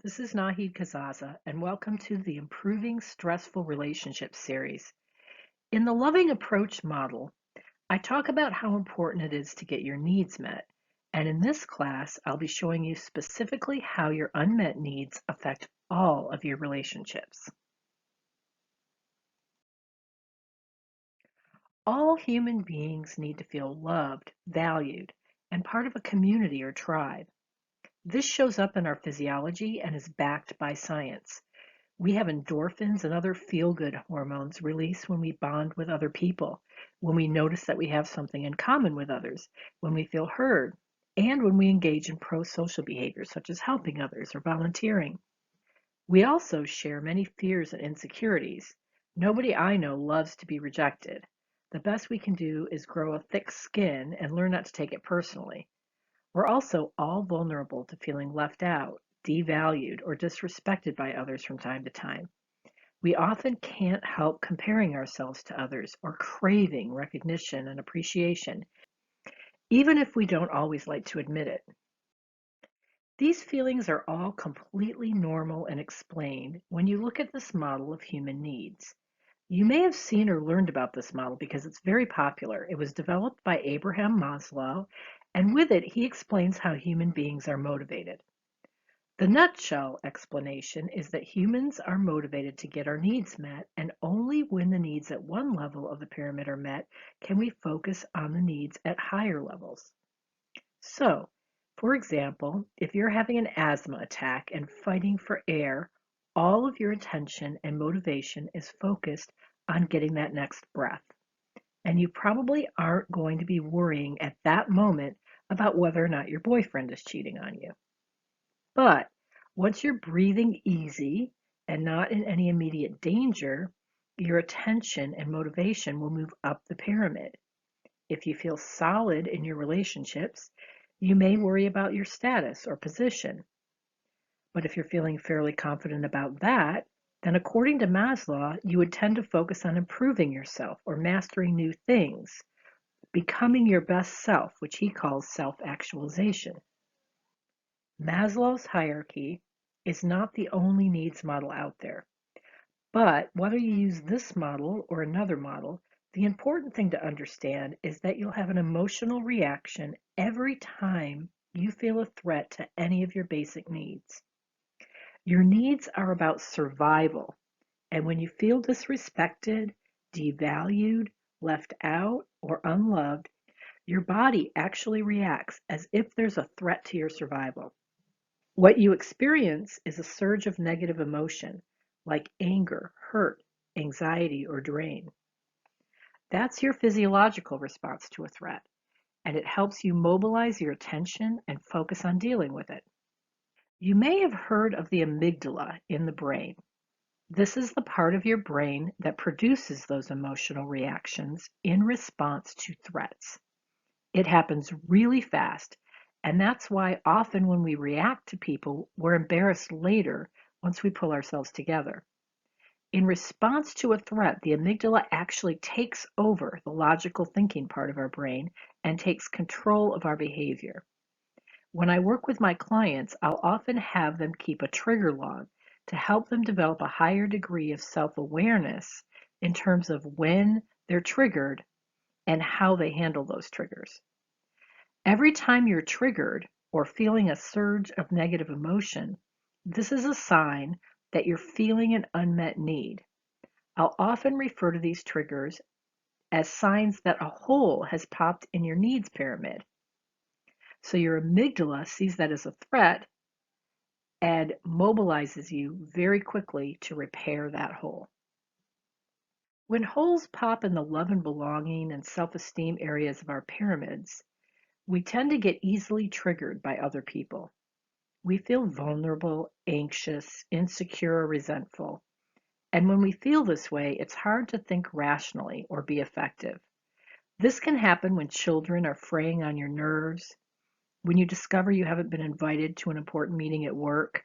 This is Nahid Kazaza, and welcome to the Improving Stressful Relationships series. In the Loving Approach model, I talk about how important it is to get your needs met. And in this class, I'll be showing you specifically how your unmet needs affect all of your relationships. All human beings need to feel loved, valued, and part of a community or tribe. This shows up in our physiology and is backed by science. We have endorphins and other feel-good hormones released when we bond with other people, when we notice that we have something in common with others, when we feel heard, and when we engage in pro-social behaviors such as helping others or volunteering. We also share many fears and insecurities. Nobody I know loves to be rejected. The best we can do is grow a thick skin and learn not to take it personally. We're also all vulnerable to feeling left out, devalued, or disrespected by others from time to time. We often can't help comparing ourselves to others or craving recognition and appreciation, even if we don't always like to admit it. These feelings are all completely normal and explained when you look at this model of human needs. You may have seen or learned about this model because it's very popular. It was developed by Abraham Maslow, and with it, he explains how human beings are motivated. The nutshell explanation is that humans are motivated to get our needs met, and only when the needs at one level of the pyramid are met can we focus on the needs at higher levels. So, for example, if you're having an asthma attack and fighting for air, all of your attention and motivation is focused on getting that next breath. And you probably aren't going to be worrying at that moment about whether or not your boyfriend is cheating on you. But once you're breathing easy and not in any immediate danger, your attention and motivation will move up the pyramid. If you feel solid in your relationships, you may worry about your status or position. But if you're feeling fairly confident about that, then according to Maslow, you would tend to focus on improving yourself or mastering new things, becoming your best self, which he calls self-actualization. Maslow's hierarchy is not the only needs model out there, but whether you use this model or another model, the important thing to understand is that you'll have an emotional reaction every time you feel a threat to any of your basic needs. Your needs are about survival, and when you feel disrespected, devalued, left out, or unloved, your body actually reacts as if there's a threat to your survival. What you experience is a surge of negative emotion, like anger, hurt, anxiety, or drain. That's your physiological response to a threat, and it helps you mobilize your attention and focus on dealing with it. You may have heard of the amygdala in the brain. This is the part of your brain that produces those emotional reactions in response to threats. It happens really fast, and that's why often when we react to people, we're embarrassed later once we pull ourselves together. In response to a threat, the amygdala actually takes over the logical thinking part of our brain and takes control of our behavior. When I work with my clients, I'll often have them keep a trigger log to help them develop a higher degree of self-awareness in terms of when they're triggered and how they handle those triggers. Every time you're triggered or feeling a surge of negative emotion, this is a sign that you're feeling an unmet need. I'll often refer to these triggers as signs that a hole has popped in your needs pyramid. So your amygdala sees that as a threat and mobilizes you very quickly to repair that hole. When holes pop in the love and belonging and self-esteem areas of our pyramids, we tend to get easily triggered by other people. We feel vulnerable, anxious, insecure, or resentful. And when we feel this way, it's hard to think rationally or be effective. This can happen when children are fraying on your nerves, when you discover you haven't been invited to an important meeting at work,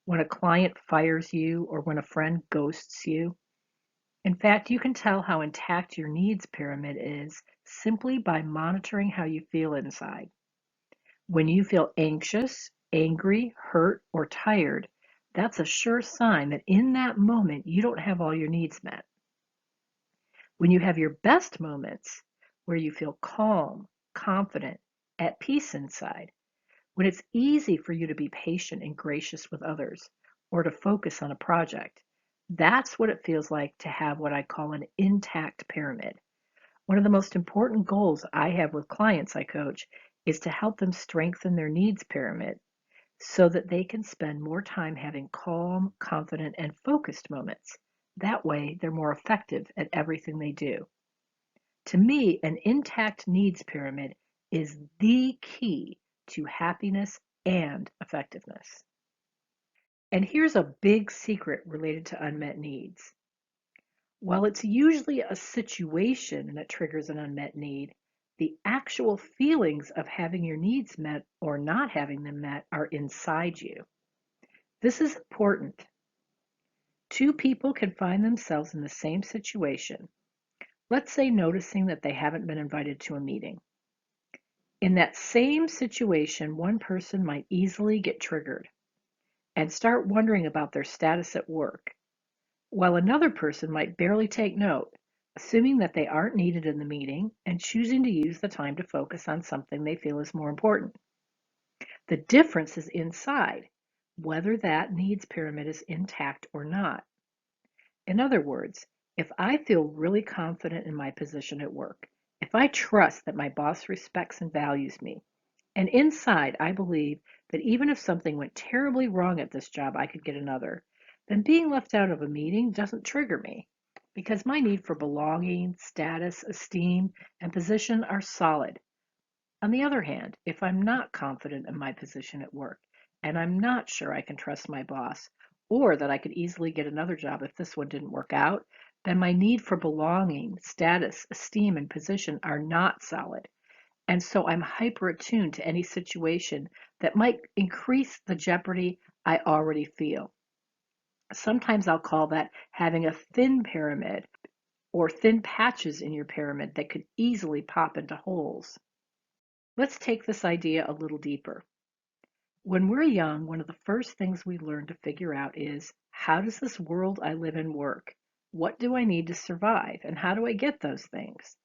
when a client fires you, or when a friend ghosts you. In fact, you can tell how intact your needs pyramid is simply by monitoring how you feel inside. When you feel anxious, angry, hurt, or tired, That's a sure sign that in that moment you don't have all your needs met. When you have your best moments, where you feel calm, confident, at peace inside, when it's easy for you to be patient and gracious with others or to focus on a project, that's what it feels like to have what I call an intact pyramid. One of the most important goals I have with clients I coach is to help them strengthen their needs pyramid so that they can spend more time having calm, confident, and focused moments. That way, they're more effective at everything they do. To me, an intact needs pyramid is the key to happiness and effectiveness. And here's a big secret related to unmet needs. While it's usually a situation that triggers an unmet need, the actual feelings of having your needs met or not having them met are inside you. This is important. Two people can find themselves in the same situation. Let's say noticing that they haven't been invited to a meeting. In that same situation, one person might easily get triggered and start wondering about their status at work, while another person might barely take note, assuming that they aren't needed in the meeting and choosing to use the time to focus on something they feel is more important. The difference is inside, whether that needs pyramid is intact or not. In other words, if I feel really confident in my position at work, if I trust that my boss respects and values me, and inside I believe that even if something went terribly wrong at this job, I could get another, then being left out of a meeting doesn't trigger me because my need for belonging, status, esteem, and position are solid. On the other hand, if I'm not confident in my position at work and I'm not sure I can trust my boss or that I could easily get another job if this one didn't work out, then my need for belonging, status, esteem, and position are not solid. And so I'm hyper attuned to any situation that might increase the jeopardy I already feel. Sometimes I'll call that having a thin pyramid or thin patches in your pyramid that could easily pop into holes. Let's take this idea a little deeper. When we're young, one of the first things we learn to figure out is, how does this world I live in work? What do I need to survive? And how do I get those things?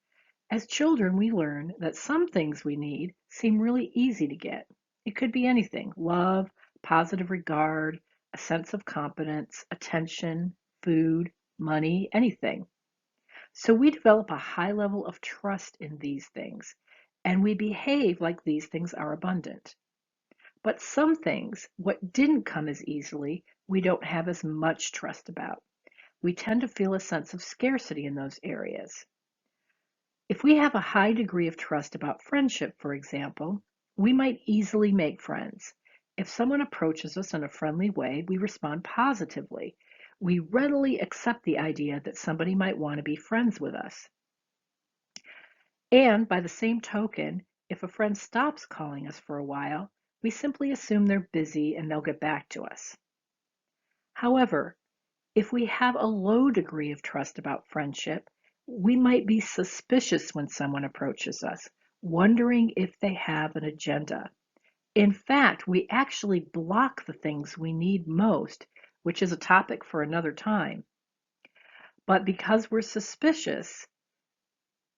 As children, we learn that some things we need seem really easy to get. It could be anything: love, positive regard, a sense of competence, attention, food, money, anything. So we develop a high level of trust in these things, and we behave like these things are abundant. But some things, what didn't come as easily, we don't have as much trust about. We tend to feel a sense of scarcity in those areas. If we have a high degree of trust about friendship, for example, we might easily make friends. If someone approaches us in a friendly way, we respond positively. We readily accept the idea that somebody might want to be friends with us. And by the same token, if a friend stops calling us for a while, we simply assume they're busy and they'll get back to us. However, if we have a low degree of trust about friendship, we might be suspicious when someone approaches us, wondering if they have an agenda. In fact, we actually block the things we need most, which is a topic for another time. But because we're suspicious,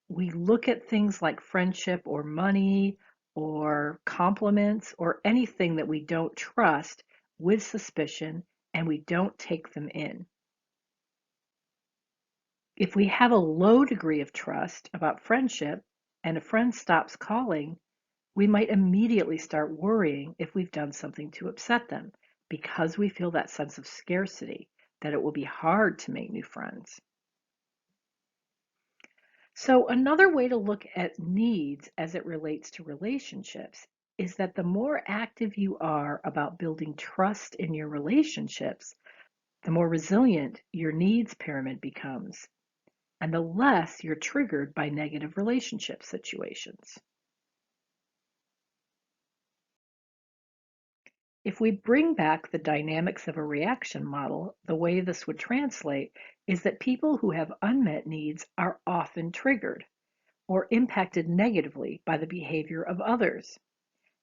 we look at things like friendship or money or compliments or anything that we don't trust with suspicion, and we don't take them in. If we have a low degree of trust about friendship and a friend stops calling, we might immediately start worrying if we've done something to upset them because we feel that sense of scarcity, that it will be hard to make new friends. So, another way to look at needs as it relates to relationships is that the more active you are about building trust in your relationships, the more resilient your needs pyramid becomes, and the less you're triggered by negative relationship situations. If we bring back the dynamics of a reaction model, the way this would translate is that people who have unmet needs are often triggered or impacted negatively by the behavior of others.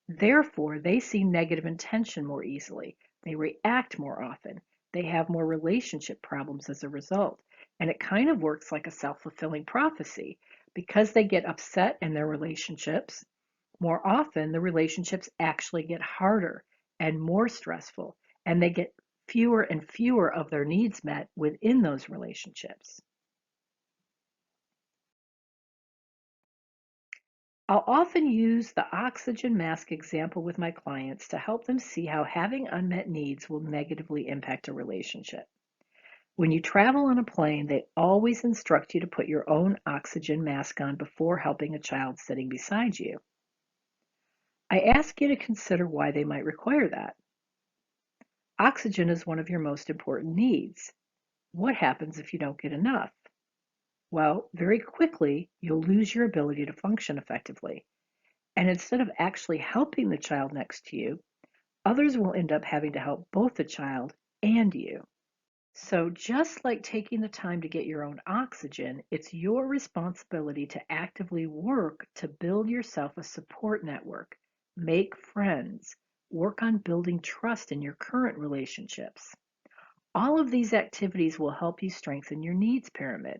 Therefore, they see negative intention more easily. They react more often. They have more relationship problems as a result. And it kind of works like a self-fulfilling prophecy. Because they get upset in their relationships, more often the relationships actually get harder and more stressful, and they get fewer and fewer of their needs met within those relationships. I'll often use the oxygen mask example with my clients to help them see how having unmet needs will negatively impact a relationship. When you travel on a plane, they always instruct you to put your own oxygen mask on before helping a child sitting beside you. I ask you to consider why they might require that. Oxygen is one of your most important needs. What happens if you don't get enough? Well, very quickly, you'll lose your ability to function effectively. And instead of actually helping the child next to you, others will end up having to help both the child and you. So, just like taking the time to get your own oxygen, it's your responsibility to actively work to build yourself a support network, make friends, work on building trust in your current relationships. All of these activities will help you strengthen your needs pyramid.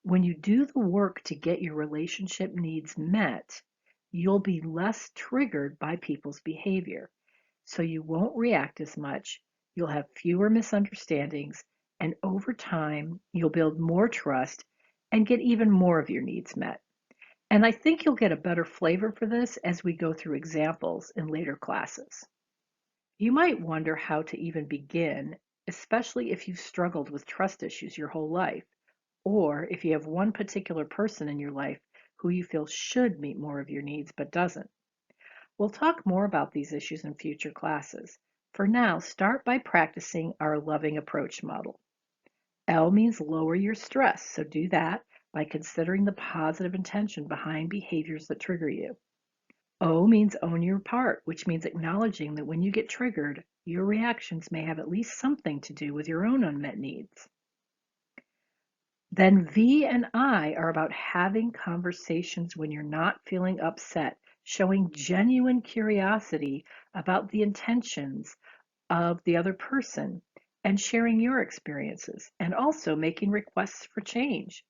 When you do the work to get your relationship needs met, you'll be less triggered by people's behavior. So you won't react as much, you'll have fewer misunderstandings, and over time, you'll build more trust and get even more of your needs met. And I think you'll get a better flavor for this as we go through examples in later classes. You might wonder how to even begin, especially if you've struggled with trust issues your whole life, or if you have one particular person in your life who you feel should meet more of your needs but doesn't. We'll talk more about these issues in future classes. For now, start by practicing our loving approach model. L means lower your stress, so do that by considering the positive intention behind behaviors that trigger you. O means own your part, which means acknowledging that when you get triggered, your reactions may have at least something to do with your own unmet needs. Then V and I are about having conversations when you're not feeling upset, showing genuine curiosity about the intentions of the other person, and sharing your experiences, and also making requests for change.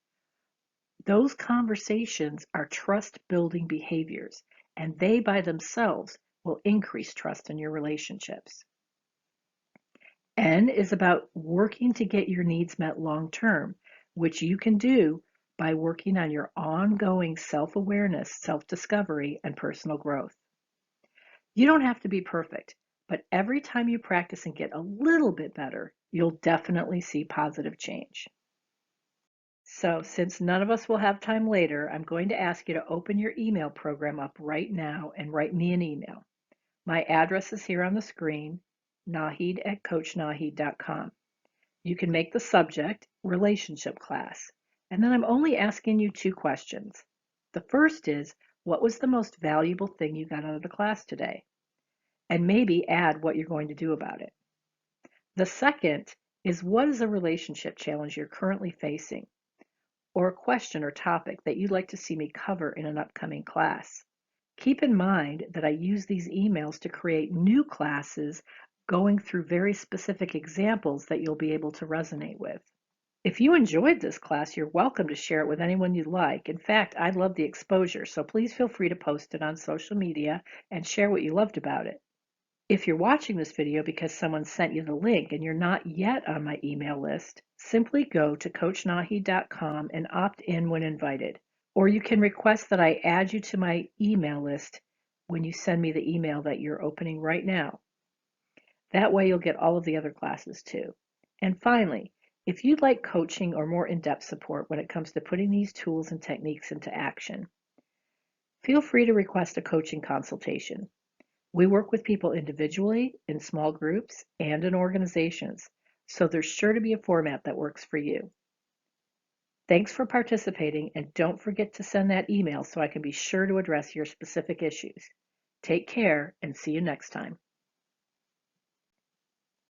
Those conversations are trust-building behaviors, and they by themselves will increase trust in your relationships. N is about working to get your needs met long term, which you can do by working on your ongoing self-awareness, self-discovery, and personal growth. You don't have to be perfect, but every time you practice and get a little bit better, you'll definitely see positive change. So, since none of us will have time later, I'm going to ask you to open your email program up right now and write me an email. My address is here on the screen, nahid@coachnahid.com. You can make the subject relationship class. And then I'm only asking you two questions. The first is, what was the most valuable thing you got out of the class today? And maybe add what you're going to do about it. The second is, what is a relationship challenge you're currently facing, or a question or topic that you'd like to see me cover in an upcoming class? Keep in mind that I use these emails to create new classes going through very specific examples that you'll be able to resonate with. If you enjoyed this class, you're welcome to share it with anyone you like. In fact, I love the exposure, so please feel free to post it on social media and share what you loved about it. If you're watching this video because someone sent you the link and you're not yet on my email list, simply go to coachnahid.com and opt in when invited. Or you can request that I add you to my email list when you send me the email that you're opening right now. That way you'll get all of the other classes too. And finally, if you'd like coaching or more in-depth support when it comes to putting these tools and techniques into action, feel free to request a coaching consultation. We work with people individually, in small groups, and in organizations, so there's sure to be a format that works for you. Thanks for participating, and don't forget to send that email so I can be sure to address your specific issues. Take care, and see you next time.